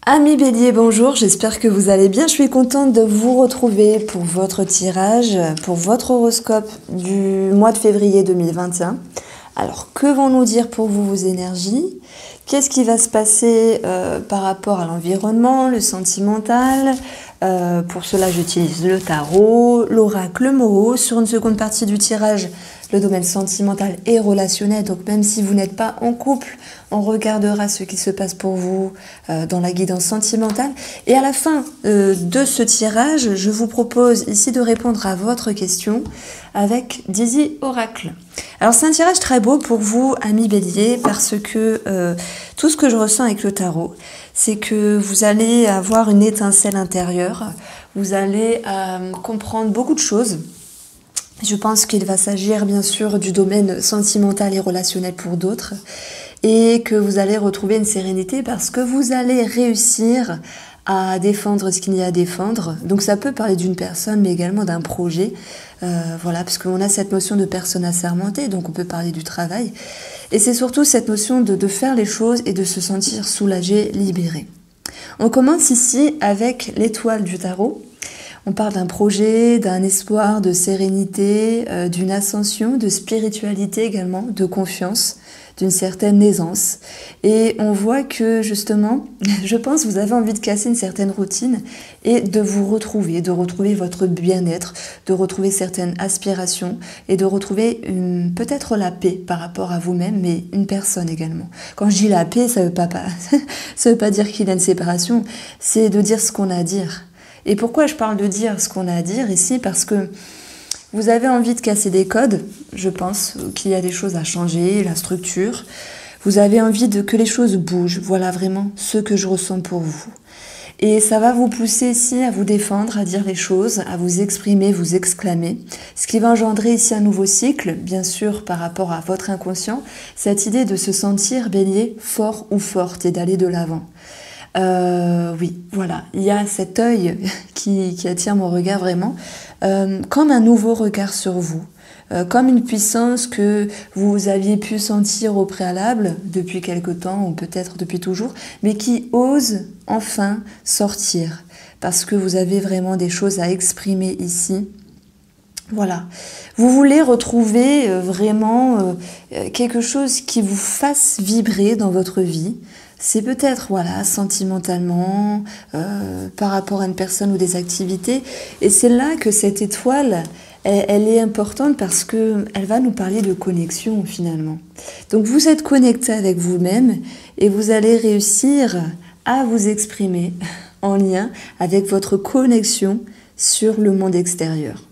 Amis Bélier, bonjour, j'espère que vous allez bien. Je suis contente de vous retrouver pour votre tirage, pour votre horoscope du mois de février 2021. Alors, que vont nous dire pour vous vos énergies? Qu'est-ce qui va se passer par rapport à l'environnement, le sentimental? Pour cela, j'utilise le tarot, l'oracle, le Moho. Sur une seconde partie du tirage, le domaine sentimental et relationnel. Donc, même si vous n'êtes pas en couple, on regardera ce qui se passe pour vous dans la guidance sentimentale. Et à la fin de ce tirage, je vous propose ici de répondre à votre question avec Dizzy Oracle. Alors c'est un tirage très beau pour vous, amis Bélier, parce que tout ce que je ressens avec le tarot, c'est que vous allez avoir une étincelle intérieure, vous allez comprendre beaucoup de choses. Je pense qu'il va s'agir bien sûr du domaine sentimental et relationnel pour d'autres, et que vous allez retrouver une sérénité parce que vous allez réussir à défendre ce qu'il y a à défendre. Donc ça peut parler d'une personne, mais également d'un projet. Voilà, parce qu'on a cette notion de personne assermentée, donc on peut parler du travail. Et c'est surtout cette notion de faire les choses et de se sentir soulagé, libéré. On commence ici avec l'étoile du tarot. On parle d'un projet, d'un espoir, de sérénité, d'une ascension, de spiritualité également, de confiance, d'une certaine aisance. Et on voit que justement, je pense, vous avez envie de casser une certaine routine et de vous retrouver, de retrouver votre bien-être, de retrouver certaines aspirations et de retrouver peut-être la paix par rapport à vous-même, mais une personne également. Quand je dis la paix, ça veut pas dire qu'il y a une séparation, c'est de dire ce qu'on a à dire. Et pourquoi je parle de dire ce qu'on a à dire ici? Parce que vous avez envie de casser des codes, je pense qu'il y a des choses à changer, la structure. Vous avez envie que les choses bougent, voilà vraiment ce que je ressens pour vous. Et ça va vous pousser ici à vous défendre, à dire les choses, à vous exprimer, vous exclamer. Ce qui va engendrer ici un nouveau cycle, bien sûr par rapport à votre inconscient, cette idée de se sentir Bélier fort ou forte et d'aller de l'avant. Oui, voilà, il y a cet œil qui attire mon regard vraiment, comme un nouveau regard sur vous, comme une puissance que vous aviez pu sentir au préalable depuis quelque temps ou peut-être depuis toujours, mais qui ose enfin sortir parce que vous avez vraiment des choses à exprimer ici. Voilà, vous voulez retrouver vraiment quelque chose qui vous fasse vibrer dans votre vie. C'est peut-être, voilà, sentimentalement, par rapport à une personne ou des activités. Et c'est là que cette étoile, elle est importante parce qu'elle va nous parler de connexion finalement. Donc vous êtes connecté avec vous-même et vous allez réussir à vous exprimer en lien avec votre connexion sur le monde extérieur.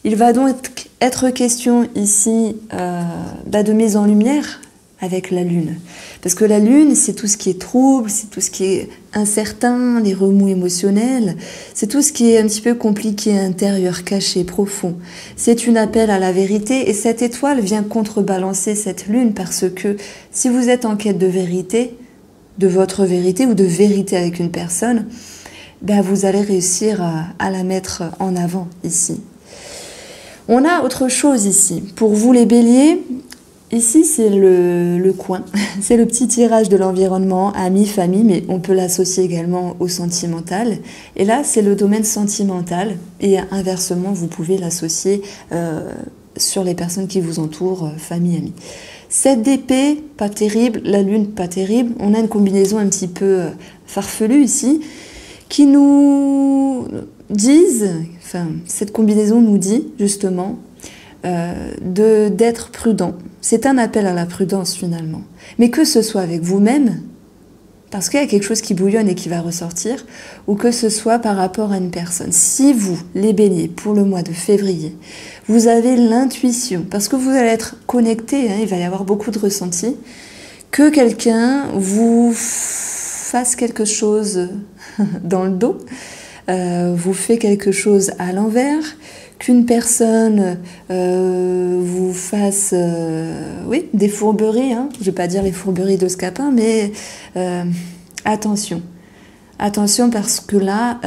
Il va donc être question ici de mise en lumière avec la lune. Parce que la lune, c'est tout ce qui est trouble, c'est tout ce qui est incertain, les remous émotionnels, c'est tout ce qui est un petit peu compliqué, intérieur, caché, profond. C'est un appel à la vérité et cette étoile vient contrebalancer cette lune parce que si vous êtes en quête de vérité, de votre vérité ou de vérité avec une personne, ben vous allez réussir à la mettre en avant ici. On a autre chose ici. Pour vous les béliers, ici c'est le coin, c'est le petit tirage de l'environnement, amis, famille, mais on peut l'associer également au sentimental. Et là c'est le domaine sentimental et inversement vous pouvez l'associer sur les personnes qui vous entourent, famille, amis. 7 d'épée, pas terrible, la lune, pas terrible. On a une combinaison un petit peu farfelue ici qui nous disent, enfin cette combinaison nous dit justement d'être prudent. C'est un appel à la prudence finalement. Mais que ce soit avec vous-même, parce qu'il y a quelque chose qui bouillonne et qui va ressortir, ou que ce soit par rapport à une personne. Si vous, les béliers, pour le mois de février, vous avez l'intuition, parce que vous allez être connectés, il va y avoir beaucoup de ressentis, que quelqu'un vous fasse quelque chose dans le dos, vous fait quelque chose à l'envers, qu'une personne vous fasse oui, des fourberies, je ne vais pas dire les fourberies de Scapin, mais attention. Attention parce que là,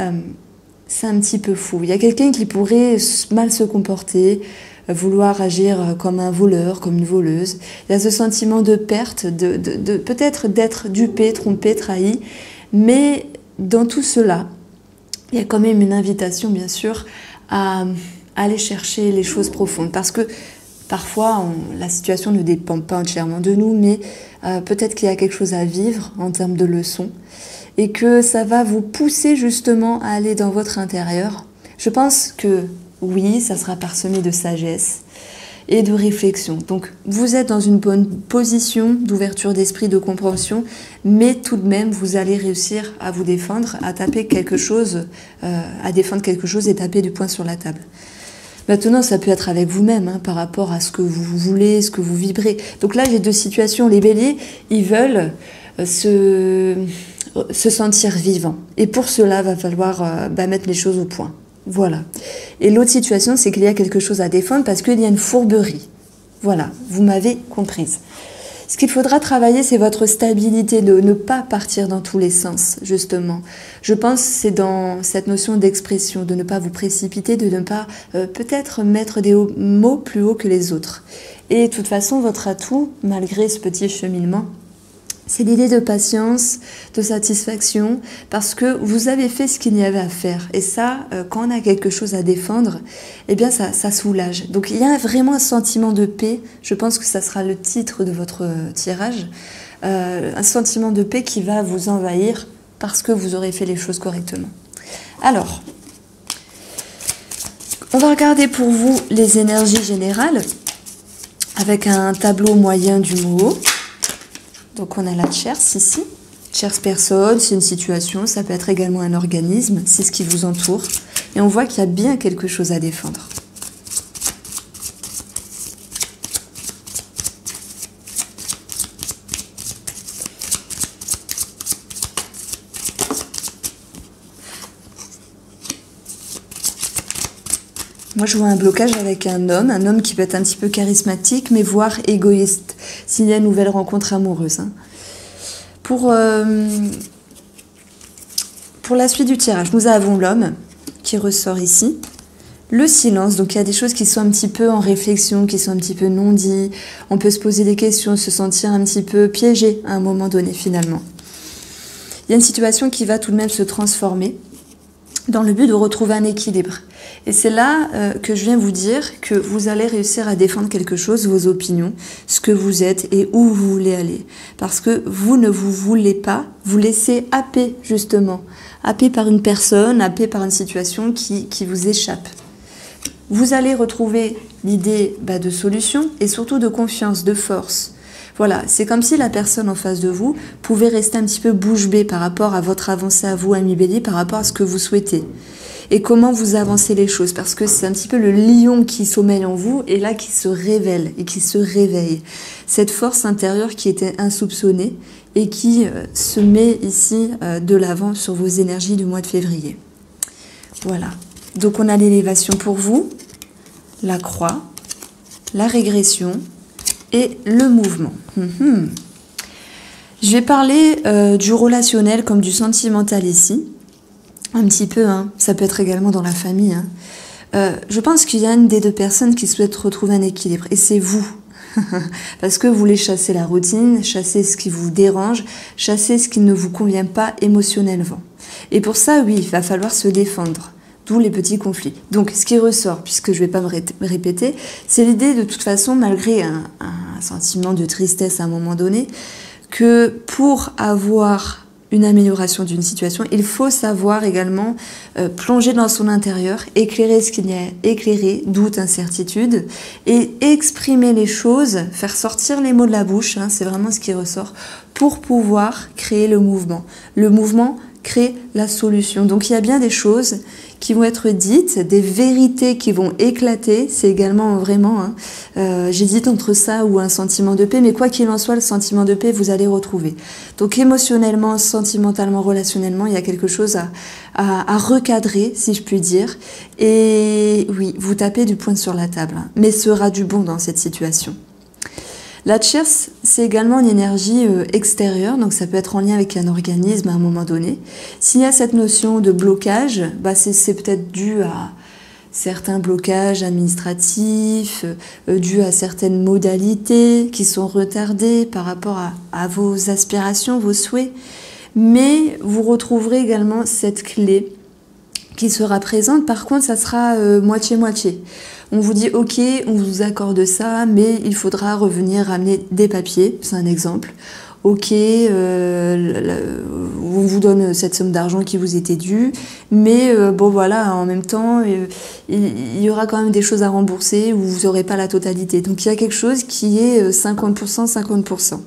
c'est un petit peu fou. Il y a quelqu'un qui pourrait mal se comporter, vouloir agir comme un voleur, comme une voleuse. Il y a ce sentiment de perte, peut-être d'être dupé, trompé, trahi, Mais dans tout cela, il y a quand même une invitation, bien sûr, à aller chercher les choses profondes. Parce que parfois, la situation ne dépend pas entièrement de nous, mais peut-être qu'il y a quelque chose à vivre en termes de leçons et que ça va vous pousser justement à aller dans votre intérieur. Je pense que oui, ça sera parsemé de sagesse et de réflexion. Donc vous êtes dans une bonne position d'ouverture d'esprit, de compréhension, mais tout de même vous allez réussir à vous défendre, à taper quelque chose, à défendre quelque chose et taper du poing sur la table. Maintenant, ça peut être avec vous-même, hein, par rapport à ce que vous voulez, ce que vous vibrez. Donc là, j'ai deux situations. Les béliers, ils veulent se sentir vivants. Et pour cela, va falloir mettre les choses au point. Voilà. Et l'autre situation, c'est qu'il y a quelque chose à défendre parce qu'il y a une fourberie. Voilà, vous m'avez comprise. Ce qu'il faudra travailler, c'est votre stabilité, de ne pas partir dans tous les sens, justement. Je pense que c'est dans cette notion d'expression, de ne pas vous précipiter, de ne pas peut-être mettre des mots plus haut que les autres. Et de toute façon, votre atout, malgré ce petit cheminement, c'est l'idée de patience, de satisfaction, parce que vous avez fait ce qu'il y avait à faire. Et ça, quand on a quelque chose à défendre, eh bien ça soulage. Donc il y a vraiment un sentiment de paix, je pense que ça sera le titre de votre tirage, un sentiment de paix qui va vous envahir parce que vous aurez fait les choses correctement. Alors, on va regarder pour vous les énergies générales avec un tableau moyen du mot. Donc on a la tierce ici, tierce personne, c'est une situation, ça peut être également un organisme, c'est ce qui vous entoure. Et on voit qu'il y a bien quelque chose à défendre. Moi, je vois un blocage avec un homme qui peut être un petit peu charismatique, mais voire égoïste, s'il y a une nouvelle rencontre amoureuse. Hein. Pour la suite du tirage, nous avons l'homme qui ressort ici. Le silence, donc il y a des choses qui sont un petit peu en réflexion, qui sont un petit peu non dites. On peut se poser des questions, se sentir un petit peu piégé à un moment donné, finalement. Il y a une situation qui va tout de même se transformer dans le but de retrouver un équilibre. Et c'est là que je viens vous dire que vous allez réussir à défendre quelque chose, vos opinions, ce que vous êtes et où vous voulez aller. Parce que vous ne vous voulez pas vous laisser happer, justement. Happer par une personne, happer par une situation qui vous échappe. Vous allez retrouver l'idée de solution et surtout de confiance, de force. Voilà, c'est comme si la personne en face de vous pouvait rester un petit peu bouche bée par rapport à votre avancée à vous, ami Bélier, par rapport à ce que vous souhaitez. Et comment vous avancez les choses, parce que c'est un petit peu le lion qui sommeille en vous et là qui se révèle et qui se réveille. Cette force intérieure qui était insoupçonnée et qui se met ici de l'avant sur vos énergies du mois de février. Voilà, donc on a l'élévation pour vous, la croix, la régression et le mouvement. Je vais parler du relationnel comme du sentimental ici. Un petit peu, hein. Ça peut être également dans la famille. Hein. Je pense qu'il y a une des deux personnes qui souhaite retrouver un équilibre. Et c'est vous. Parce que vous voulez chasser la routine, chasser ce qui vous dérange, chasser ce qui ne vous convient pas émotionnellement. Et pour ça, oui, il va falloir se défendre. D'où les petits conflits. Donc, ce qui ressort, puisque je ne vais pas me répéter, c'est l'idée de toute façon, malgré un sentiment de tristesse à un moment donné, que pour avoir une amélioration d'une situation, il faut savoir également plonger dans son intérieur, éclairer ce qu'il y a à éclairer, doute, incertitude, et exprimer les choses, faire sortir les mots de la bouche, hein, c'est vraiment ce qui ressort, pour pouvoir créer le mouvement. Le mouvement crée la solution. Donc il y a bien des choses qui vont être dites, des vérités qui vont éclater, c'est également vraiment, hein, j'hésite entre ça ou un sentiment de paix, mais quoi qu'il en soit, le sentiment de paix, vous allez retrouver. Donc émotionnellement, sentimentalement, relationnellement, il y a quelque chose à recadrer, si je puis dire, et oui, vous tapez du poing sur la table, hein, mais sera du bon dans cette situation. La tierce, c'est également une énergie extérieure, donc ça peut être en lien avec un organisme à un moment donné. S'il y a cette notion de blocage, c'est peut-être dû à certains blocages administratifs, dû à certaines modalités qui sont retardées par rapport à vos aspirations, vos souhaits. mais vous retrouverez également cette clé qui sera présente. Par contre, ça sera moitié-moitié. On vous dit, ok, on vous accorde ça, mais il faudra revenir ramener des papiers, c'est un exemple. Ok, on vous donne cette somme d'argent qui vous était due, mais bon voilà, en même temps, il y aura quand même des choses à rembourser où vous n'aurez pas la totalité. Donc il y a quelque chose qui est 50%, 50%.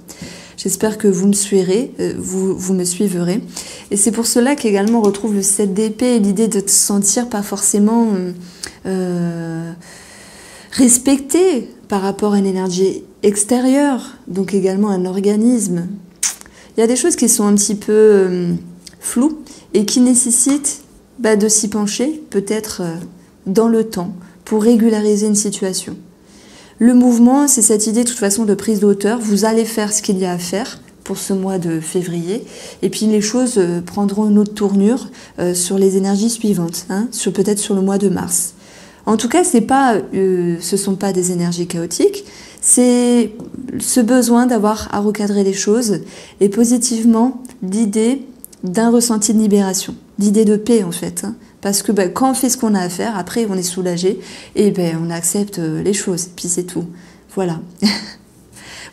J'espère que vous me suivrez, vous me suivrez. Et c'est pour cela qu'également on retrouve le 7 d'épée et l'idée de te sentir pas forcément respecté par rapport à une énergie extérieure, donc également un organisme. Il y a des choses qui sont un petit peu floues et qui nécessitent de s'y pencher, peut-être dans le temps, pour régulariser une situation. Le mouvement, c'est cette idée de toute façon de prise de hauteur. Vous allez faire ce qu'il y a à faire pour ce mois de février. Et puis les choses prendront une autre tournure sur les énergies suivantes, peut-être sur le mois de mars. En tout cas, ce sont pas des énergies chaotiques, c'est ce besoin d'avoir à recadrer les choses et positivement l'idée d'un ressenti de libération, d'idée de paix en fait. Parce que quand on fait ce qu'on a à faire, après on est soulagé et on accepte les choses, et puis c'est tout. Voilà.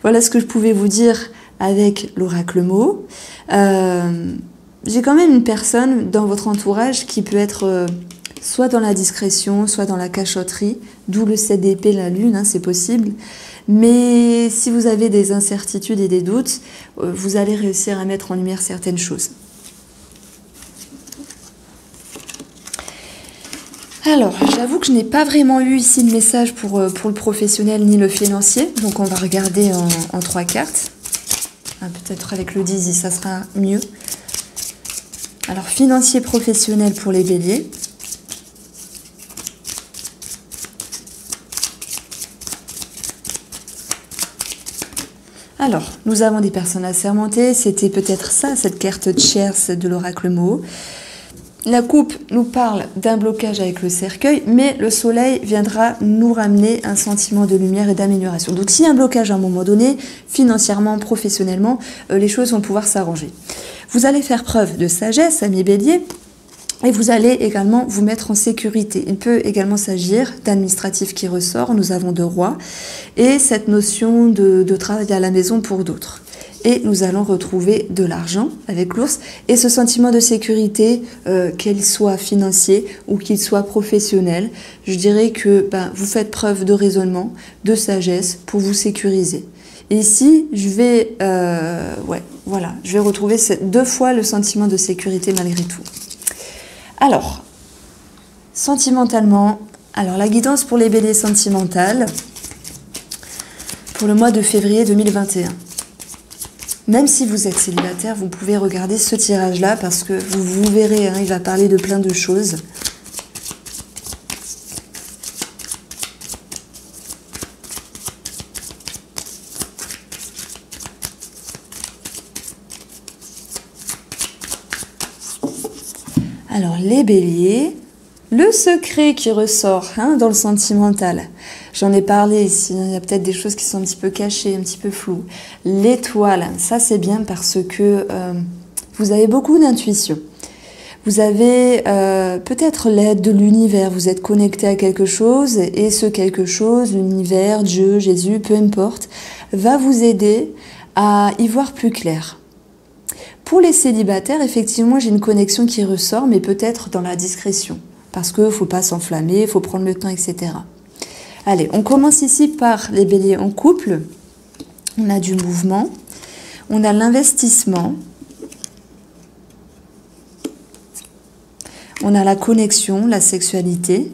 Voilà ce que je pouvais vous dire avec l'oracle mot. J'ai quand même une personne dans votre entourage qui peut être soit dans la discrétion, soit dans la cachotterie, d'où le 7 d'épée, la lune, c'est possible. Mais si vous avez des incertitudes et des doutes, vous allez réussir à mettre en lumière certaines choses. Alors, j'avoue que je n'ai pas vraiment eu ici de message pour le professionnel ni le financier, donc on va regarder en 3 cartes. Peut-être avec le 10, ça sera mieux. Alors, financier professionnel pour les béliers. Alors, nous avons des personnes assermentées, c'était peut-être ça, cette carte tierce de l'oracle mot. La coupe nous parle d'un blocage avec le cercueil, mais le soleil viendra nous ramener un sentiment de lumière et d'amélioration. Donc s'il y a un blocage à un moment donné, financièrement, professionnellement, les choses vont pouvoir s'arranger. Vous allez faire preuve de sagesse, amis béliers, et vous allez également vous mettre en sécurité. Il peut également s'agir d'administratif qui ressort, nous avons de roi, et cette notion de travail à la maison pour d'autres. Et nous allons retrouver de l'argent avec l'ours et ce sentiment de sécurité, qu'il soit financier ou qu'il soit professionnel. Je dirais que vous faites preuve de raisonnement, de sagesse pour vous sécuriser. Et ici, je vais retrouver 2 fois le sentiment de sécurité malgré tout. Alors, sentimentalement, la guidance pour les béliers sentimentales pour le mois de février 2021. Même si vous êtes célibataire, vous pouvez regarder ce tirage-là parce que vous verrez, il va parler de plein de choses. Alors, les béliers, le secret qui ressort dans le sentimental. J'en ai parlé ici, il y a peut-être des choses qui sont un petit peu cachées, un petit peu floues. L'étoile, ça c'est bien parce que vous avez beaucoup d'intuition. Vous avez peut-être l'aide de l'univers, vous êtes connecté à quelque chose et ce quelque chose, l'univers, Dieu, Jésus, peu importe, va vous aider à y voir plus clair. Pour les célibataires, effectivement, j'ai une connexion qui ressort, mais peut-être dans la discrétion. Parce qu'il ne faut pas s'enflammer, il faut prendre le temps, etc. Allez, on commence ici par les béliers en couple. On a du mouvement, on a l'investissement, on a la connexion, la sexualité,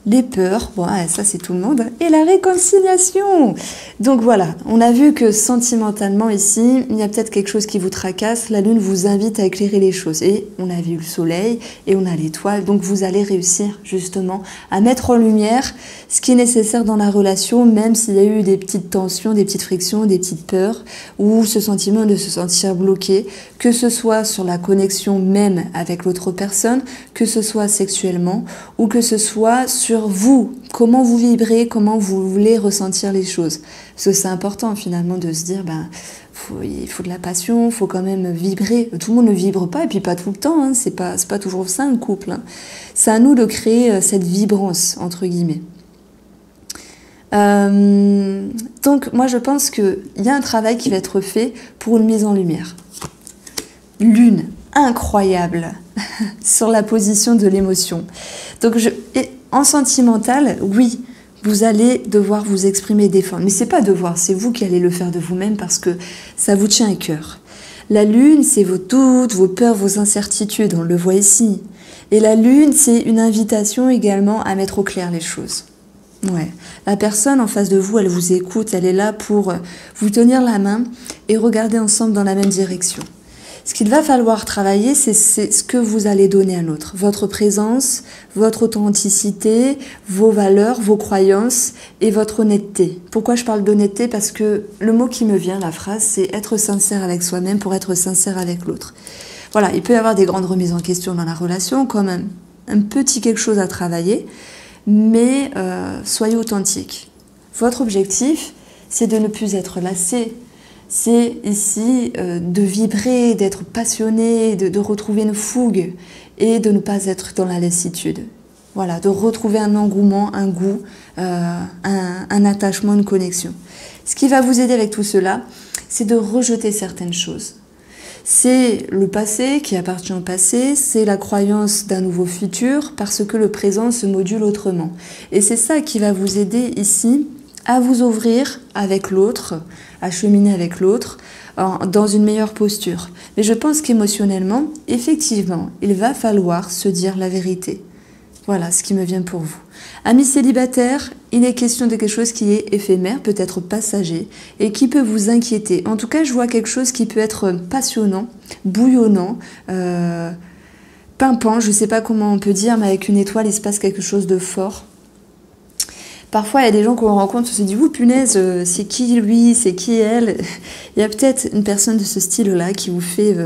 les peurs, ça c'est tout le monde, et la réconciliation. Donc voilà, on a vu que sentimentalement ici, il y a peut-être quelque chose qui vous tracasse, la lune vous invite à éclairer les choses. Et on a vu le soleil et on a l'étoile, donc vous allez réussir justement à mettre en lumière ce qui est nécessaire dans la relation, même s'il y a eu des petites tensions, des petites frictions, des petites peurs, ou ce sentiment de se sentir bloqué, que ce soit sur la connexion même avec l'autre personne, que ce soit sexuellement, ou que ce soit sur sur vous, comment vous vibrez, comment vous voulez ressentir les choses. Parce que c'est important finalement de se dire, il faut de la passion, il faut quand même vibrer. Tout le monde ne vibre pas, et puis pas tout le temps, hein. C'est pas toujours ça un couple, hein. C'est à nous de créer cette vibrance, entre guillemets. Donc moi je pense qu'il y a un travail qui va être fait pour une mise en lumière. Lune, incroyable, sur la position de l'émotion. Donc en sentimental, oui, vous allez devoir vous exprimer et défendre. Mais c'est pas devoir, c'est vous qui allez le faire de vous-même parce que ça vous tient à cœur. La lune, c'est vos doutes, vos peurs, vos incertitudes, on le voit ici. Et la lune, c'est une invitation également à mettre au clair les choses. Ouais. La personne en face de vous, elle vous écoute, elle est là pour vous tenir la main et regarder ensemble dans la même direction. Ce qu'il va falloir travailler, c'est ce que vous allez donner à l'autre. Votre présence, votre authenticité, vos valeurs, vos croyances et votre honnêteté. Pourquoi je parle d'honnêteté? Parce que le mot qui me vient, la phrase, c'est être sincère avec soi-même pour être sincère avec l'autre. Voilà, il peut y avoir des grandes remises en question dans la relation, comme un petit quelque chose à travailler, mais soyez authentique. Votre objectif, c'est de ne plus être lassé. C'est ici de vibrer, d'être passionné, de retrouver une fougue et de ne pas être dans la lassitude. Voilà, de retrouver un engouement, un goût, un attachement, une connexion. Ce qui va vous aider avec tout cela, c'est de rejeter certaines choses. C'est le passé qui appartient au passé, c'est la croyance d'un nouveau futur parce que le présent se module autrement. Et c'est ça qui va vous aider ici à vous ouvrir avec l'autre, à cheminer avec l'autre dans une meilleure posture. Mais je pense qu'émotionnellement, effectivement, il va falloir se dire la vérité. Voilà ce qui me vient pour vous. Amis célibataires, il est question de quelque chose qui est éphémère, peut-être passager, et qui peut vous inquiéter. En tout cas, je vois quelque chose qui peut être passionnant, bouillonnant, pimpant, je ne sais pas comment on peut dire, mais avec une étoile, il se passe quelque chose de fort. Parfois, il y a des gens qu'on rencontre, on se dit, vous, punaise, c'est qui lui, c'est qui elle? Il y a peut-être une personne de ce style-là qui vous fait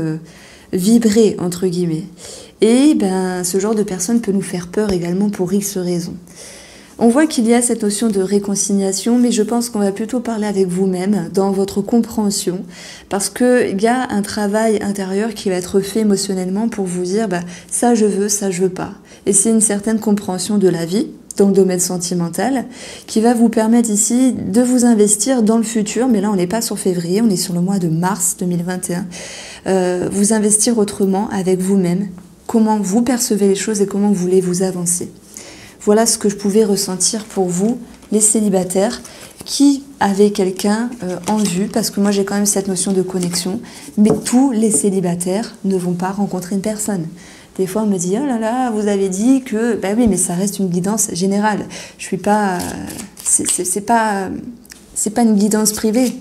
vibrer, entre guillemets. Et ce genre de personne peut nous faire peur également pour X raisons. On voit qu'il y a cette notion de réconciliation, mais je pense qu'on va plutôt parler avec vous-même dans votre compréhension, parce qu'il y a un travail intérieur qui va être fait émotionnellement pour vous dire ça je veux pas. Et c'est une certaine compréhension de la vie, dans le domaine sentimental, qui va vous permettre ici de vous investir dans le futur, mais là on n'est pas sur février, on est sur le mois de mars 2021, vous investir autrement avec vous-même, comment vous percevez les choses et comment vous voulez vous avancer. Voilà ce que je pouvais ressentir pour vous, les célibataires, qui avaient quelqu'un en vue, parce que moi j'ai quand même cette notion de connexion, mais tous les célibataires ne vont pas rencontrer une personne. Des fois on me dit, oh là là, vous avez dit que... oui, mais ça reste une guidance générale. Je suis pas... c'est pas une guidance privée.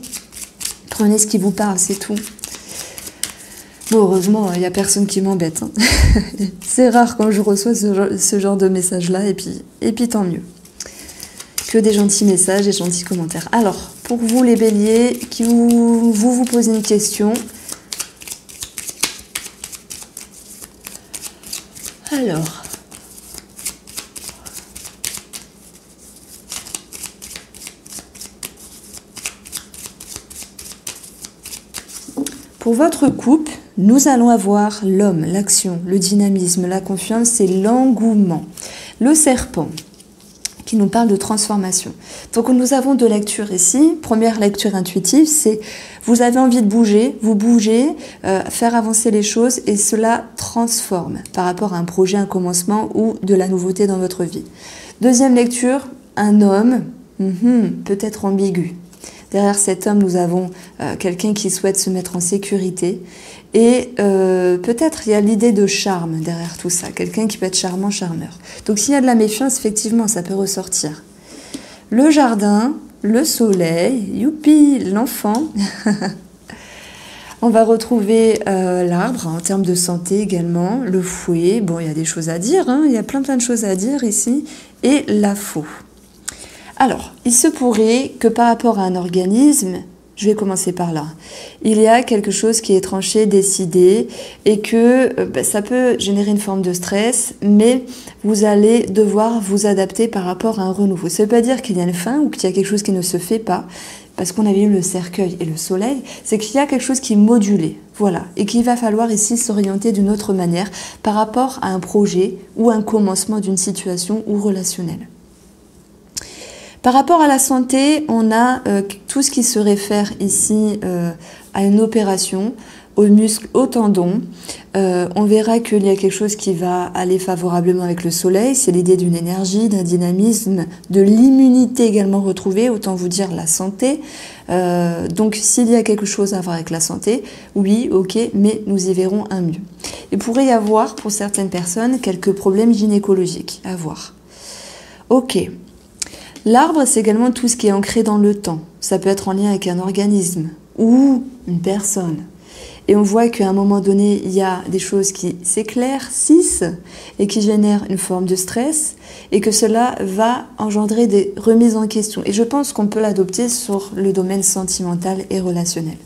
Prenez ce qui vous parle, c'est tout. Bon, heureusement, il n'y a personne qui m'embête. Hein. C'est rare quand je reçois ce genre de message-là, et puis tant mieux. Que des gentils messages et gentils commentaires. Alors, pour vous les béliers, qui vous posez une question. Alors... Pour votre couple, nous allons avoir l'homme, l'action, le dynamisme, la confiance et l'engouement. Le serpent, qui nous parle de transformation. Donc nous avons deux lectures ici. Première lecture intuitive, c'est vous avez envie de bouger, vous bougez, faire avancer les choses et cela transforme par rapport à un projet, un commencement ou de la nouveauté dans votre vie. Deuxième lecture, un homme, peut-être ambigu. Derrière cet homme, nous avons quelqu'un qui souhaite se mettre en sécurité. Et peut-être il y a l'idée de charme derrière tout ça. Quelqu'un qui peut être charmant, charmeur. Donc s'il y a de la méfiance, effectivement, ça peut ressortir. Le jardin, le soleil, youpi, l'enfant. On va retrouver l'arbre en termes de santé également. Le fouet, bon, il y a des choses à dire. Il y a plein de choses à dire ici. Et la faux. Alors, il se pourrait que par rapport à un organisme, Je vais commencer par là. Il y a quelque chose qui est tranché, décidé, et que ça peut générer une forme de stress, mais vous allez devoir vous adapter par rapport à un renouveau. Ça ne veut pas dire qu'il y a une fin ou qu'il y a quelque chose qui ne se fait pas, parce qu'on avait eu le cercueil et le soleil, c'est qu'il y a quelque chose qui est modulé, voilà, et qu'il va falloir ici s'orienter d'une autre manière par rapport à un projet ou un commencement d'une situation ou relationnelle. Par rapport à la santé, on a tout ce qui se réfère ici à une opération, aux muscles, aux tendons. On verra qu'il y a quelque chose qui va aller favorablement avec le soleil. C'est l'idée d'une énergie, d'un dynamisme, de l'immunité également retrouvée, autant vous dire la santé. Donc s'il y a quelque chose à voir avec la santé, oui, ok, mais nous y verrons un mieux. Il pourrait y avoir pour certaines personnes quelques problèmes gynécologiques à voir. Ok. L'arbre, c'est également tout ce qui est ancré dans le temps. Ça peut être en lien avec un organisme ou une personne. Et on voit qu'à un moment donné, il y a des choses qui s'éclaircissent et qui génèrent une forme de stress et que cela va engendrer des remises en question. Et je pense qu'on peut l'adopter sur le domaine sentimental et relationnel.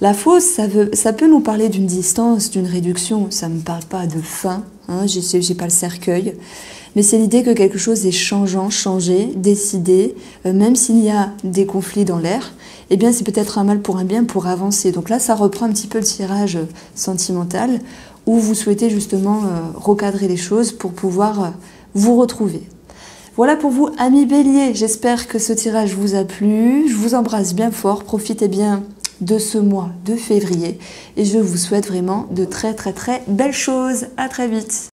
La fausse, ça peut nous parler d'une distance, d'une réduction. Ça ne me parle pas de fin, hein, j'ai pas le cercueil. Mais c'est l'idée que quelque chose est changeant, changé, décidé, même s'il y a des conflits dans l'air, eh bien c'est peut-être un mal pour un bien pour avancer. Donc là, ça reprend un petit peu le tirage sentimental où vous souhaitez justement recadrer les choses pour pouvoir vous retrouver. Voilà pour vous, amis Bélier. J'espère que ce tirage vous a plu. Je vous embrasse bien fort. Profitez bien de ce mois de février et je vous souhaite vraiment de très très très belles choses. À très vite.